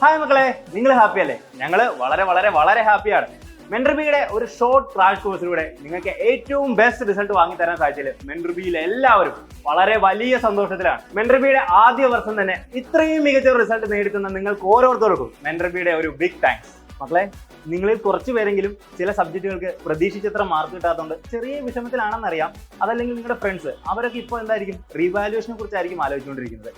Hi മക്കളെ, നിങ്ങൾ happy അല്ലേ? ഞങ്ങൾ വളരെ വളരെ വളരെ ഹാപ്പിയാണ്. മെൻഡർബിയുടെ ഒരു ഷോർട്ട് ക്രാഷ് കോഴ്സിലൂടെ നിങ്ങൾക്ക് ഏറ്റവും ബെസ്റ്റ് റിസൾട്ട് വാങ്ങിത്തരാൻ സാധിച്ചതിൽ മെൻഡർബിയിലെ എല്ലാവരും വളരെ വലിയ സന്തോഷത്തിലാണ്. മെൻഡർബിയുടെ ആദ്യ വർഷം തന്നെ ഇത്രയും മികച്ച റിസൾട്ട് നേടിത്തുന്ന നിങ്ങൾക്ക് ഓരോരുത്തർക്കും മെൻഡർബിയുടെ ഒരു ബിഗ് താങ്ക്സ്. മക്കളെ, നിങ്ങളിൽ കുറച്ചു പേരെങ്കിലും ചില സബ്ജക്റ്റുകൾക്ക് പ്രതീക്ഷിച്ചത്ര മാർക്ക് കിട്ടാത്തതുകൊണ്ട് ചെറിയ വിഷമത്തിലാണെന്നറിയാം. അതല്ലെങ്കിൽ നിങ്ങളുടെ ഫ്രണ്ട്സ് അവരൊക്കെ ഇപ്പോൾ എന്തായിരിക്കും റീവാലുവേഷനെ കുറിച്ചായിരിക്കും ആലോചിച്ചുകൊണ്ടിരിക്കുന്നത്.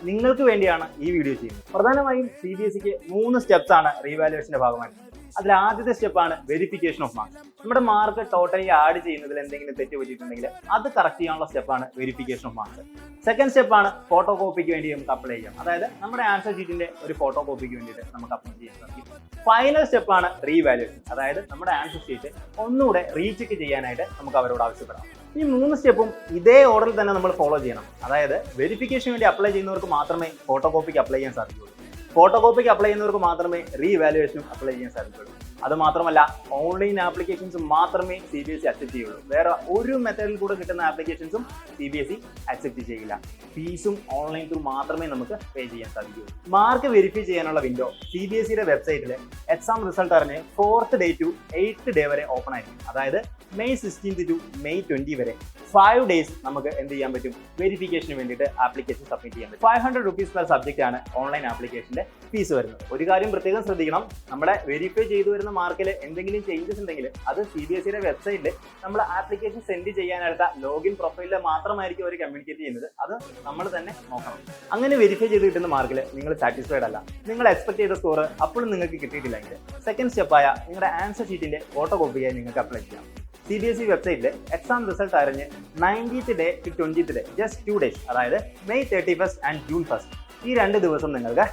നിങ്ങൾക്ക് വേണ്ടിയാണ് ഈ വീഡിയോ ചെയ്യുന്നത്. പ്രധാനമായും CBSEക്ക് 3 സ്റ്റെപ്സ് ആണ് റീവാലുവേഷന്റെ ഭാഗമായി. അതിൽ ആദ്യത്തെ സ്റ്റെപ്പാണ് വെരിഫിക്കേഷൻ ഓഫ് മാർക്ക്. നമ്മുടെ മാർക്ക് ടോട്ടലി ആഡ് ചെയ്യുന്നതിൽ എന്തെങ്കിലും തെറ്റ് പറ്റിയിട്ടുണ്ടെങ്കിൽ അത് കറക്റ്റ് ചെയ്യാനുള്ള സ്റ്റെപ്പാണ് വെരിഫിക്കേഷൻ ഓഫ് മാർക്ക്. സെക്കൻഡ് സ്റ്റെപ്പാണ് ഫോട്ടോ കോപ്പിക്ക് വേണ്ടി നമുക്ക് അപ്ലൈ ചെയ്യാം. അതായത് നമ്മുടെ ആൻസർ ഷീറ്റിന്റെ ഒരു ഫോട്ടോ കോപ്പിക്ക് വേണ്ടിയിട്ട് നമുക്ക് അപ്ലൈ ചെയ്യാൻ സാധിക്കും. ഫൈനൽ സ്റ്റെപ്പാണ് റീവാലുവേഷൻ. അതായത് നമ്മുടെ ആൻസർ ഷീറ്റ് ഒന്നുകൂടെ റീചെക്ക് ചെയ്യാനായിട്ട് നമുക്ക് അവരോട് ആവശ്യപ്പെടാം. ഈ 3 സ്റ്റെപ്പും ഇതേ ഓർഡറിൽ തന്നെ നമ്മൾ ഫോളോ ചെയ്യണം. അതായത് വെരിഫിക്കേഷൻ വേണ്ടി അപ്ലൈ ചെയ്യുന്നവർക്ക് മാത്രമേ ഫോട്ടോ കോപ്പിക്ക് അപ്ലൈ ചെയ്യാൻ സാധിക്കുള്ളൂ. ഫോട്ടോ കോപ്പിക്ക് അപ്ലൈ ചെയ്യുന്നവർക്ക് മാത്രമേ റീവാലുവേഷനും അപ്ലൈ ചെയ്യാൻ സാധിക്കുള്ളൂ. അത് മാത്രമല്ല, ഓൺലൈൻ ആപ്ലിക്കേഷൻസ് മാത്രമേ CBSE അക്സെപ്റ്റ് ചെയ്യുള്ളൂ. വേറെ ഒരു മെത്തേഡിൽ കൂടെ കിട്ടുന്ന ആപ്ലിക്കേഷൻസും CBSE അക്സെപ്റ്റ് ചെയ്യില്ല. ഫീസും ഓൺലൈൻ ത്രൂ മാത്രമേ നമുക്ക് പേ ചെയ്യാൻ സാധിക്കൂ. മാർക്ക് വെരിഫൈ ചെയ്യാനുള്ള വിൻഡോ CBSEയുടെ വെബ്സൈറ്റിൽ എക്സാം റിസൾട്ട് അറിഞ്ഞ് 4th day to 8th day വരെ ഓപ്പൺ ആയിരിക്കും. അതായത് May 16th ടു May 20 വരെ 5 ഡേയ്സ് നമുക്ക് എന്ത് ചെയ്യാൻ പറ്റും? വെരിഫിക്കേഷന് വേണ്ടിയിട്ട് ആപ്ലിക്കേഷൻ സബ്മിറ്റ് ചെയ്യാൻ പറ്റും. 500 rupees പെർ സബ്ജക്റ്റ് ആണ് ഓൺലൈൻ ആപ്ലിക്കേഷന്റെ ഫീസ് വരുന്നത്. ഒരു കാര്യം പ്രത്യേകം ശ്രദ്ധിക്കണം, നമ്മുടെ വെരിഫൈ ചെയ്തു വരുന്ന മാർക്കിൽ എന്തെങ്കിലും ചേഞ്ചസ് ഉണ്ടെങ്കിൽ അത് CBSEയുടെ വെബ്സൈറ്റിൽ നമ്മൾ ആപ്ലിക്കേഷൻ സെൻഡ് ചെയ്യാനെടുത്ത ലോഗിൻ പ്രൊഫൈലിൽ മാത്രമായിരിക്കും അവർ കമ്മ്യൂണിക്കേറ്റ് ചെയ്യുന്നത്. അത് നമ്മൾ തന്നെ നോക്കണം. അങ്ങനെ വെരിഫൈ ചെയ്ത് കിട്ടുന്ന മാർക്കിൽ നിങ്ങൾ സാറ്റിസ്ഫൈഡ് അല്ല, നിങ്ങൾ എക്സ്പെക്ട് ചെയ്ത സ്കോർ അപ്പോഴും നിങ്ങൾക്ക് കിട്ടിയിട്ടില്ലെങ്കിൽ സെക്കൻഡ് സ്റ്റെപ്പായ നിങ്ങളുടെ ആൻസർ ഷീറ്റിന്റെ ഫോട്ടോ കോപ്പിയായി നിങ്ങൾക്ക് അപ്ലൈ ചെയ്യാം. CBSE വെബ്സൈറ്റിൽ എക്സാം റിസൾട്ട് അറിഞ്ഞ് 19th day to 20th day just 2 days, അതായത് May 31st and June 1st ഈ 2 ദിവസം നിങ്ങൾക്ക്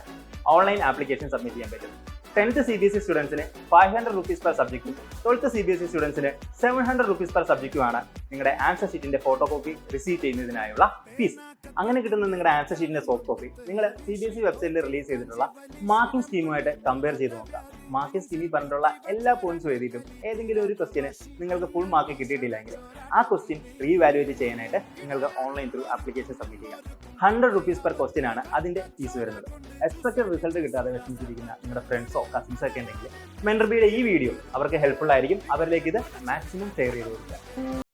ഓൺലൈൻ ആപ്ലിക്കേഷൻ സബ്മിറ്റ് ചെയ്യാൻ പറ്റും. 10th CBSE സ്റ്റുഡൻസിന് 500 rupees പെർ സബ്ജക്റ്റും 12th CBSE സ്റ്റുഡൻസിന് 700 rupees പെർ സബ്ജക്റ്റുമാണ് നിങ്ങളുടെ ആൻസർ ഷീറ്റിന്റെ ഫോട്ടോ കോപ്പി റിസീവ് ചെയ്യുന്നതിനായുള്ള ഫീസ്. അങ്ങനെ കിട്ടുന്ന നിങ്ങളുടെ ആൻസർ ഷീറ്റിന്റെ സോഫ്റ്റ് കോപ്പി നിങ്ങൾ CBSE വെബ്സൈറ്റിൽ റിലീസ് ചെയ്തിട്ടുള്ള മാർക്കിംഗ് സ്കീമുമായിട്ട് കമ്പയർ ചെയ്ത് നോക്കാം. മാർക്കിംഗ് സ്കീമിൽ പറഞ്ഞിട്ടുള്ള എല്ലാ പോയിന്റ്സും എഴുതിയിട്ടും ഏതെങ്കിലും ഒരു ക്വസ്റ്റിന് നിങ്ങൾക്ക് ഫുൾ മാർക്ക് കിട്ടിയിട്ടില്ലെങ്കിൽ ആ ക്വസ്റ്റ്യൻ റീവാലുവേറ്റ് ചെയ്യാനായിട്ട് നിങ്ങൾക്ക് ഓൺലൈൻ ത്രൂ ആപ്ലിക്കേഷൻ സബ്മിറ്റ് ചെയ്യാം. 100 rupees പെർ ക്വസ്റ്റ്യൻ ആണ് അതിന്റെ ഫീസ് വരുന്നത്. എക്സ്പെക്റ്റഡ് റിസൾട്ട് കിട്ടാതെ വിഷമിച്ചിരിക്കുന്ന നിങ്ങളുടെ ഫ്രണ്ട്സോ കസിൻസോ ഒക്കെ ഉണ്ടെങ്കിൽ മെൻഡർബിയുടെ ഈ വീഡിയോ അവർക്ക് ഹെൽപ്ഫുൾ ആയിരിക്കും. അവരിലേക്ക് ഇത് മാക്സിമം ഷെയർ ചെയ്ത് കൊടുക്കുക.